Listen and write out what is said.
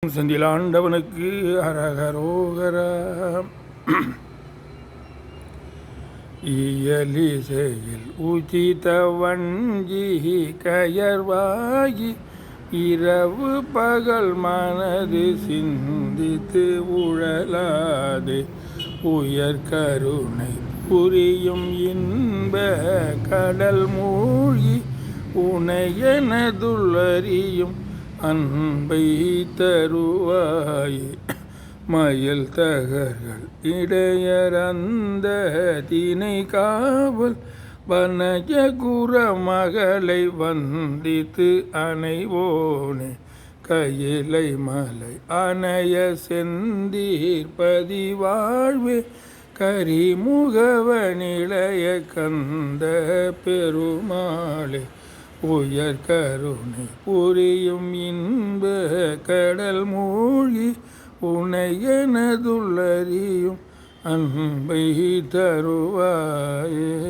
செந்திலாண்டவனுக்கு அரகரோகரா. இயலிசையில் உச்சித வஞ்சி கயர்வாகி இரவு பகல் மனது சிந்தித்து உழலாதே உயர்கருணை புரியும் இன்ப கடல் மூழ்கி உனையெனதுள்ளறியும் அன்பை தருவாயே. மயில் தகர்கள் இடையரந்த தினை காவல் வனய குரமகளை வந்தித்து அணைவோனே. கையிலை மலை அணைய செந்தீர்பதி வாழ்வே கரிமுகவனிளைய கந்த பெருமாளே. உயர் கருணை புரியும் இன்ப கடல் மூழ்கி உனையெனதுள்ளறியும் அன்பை தருவாயே.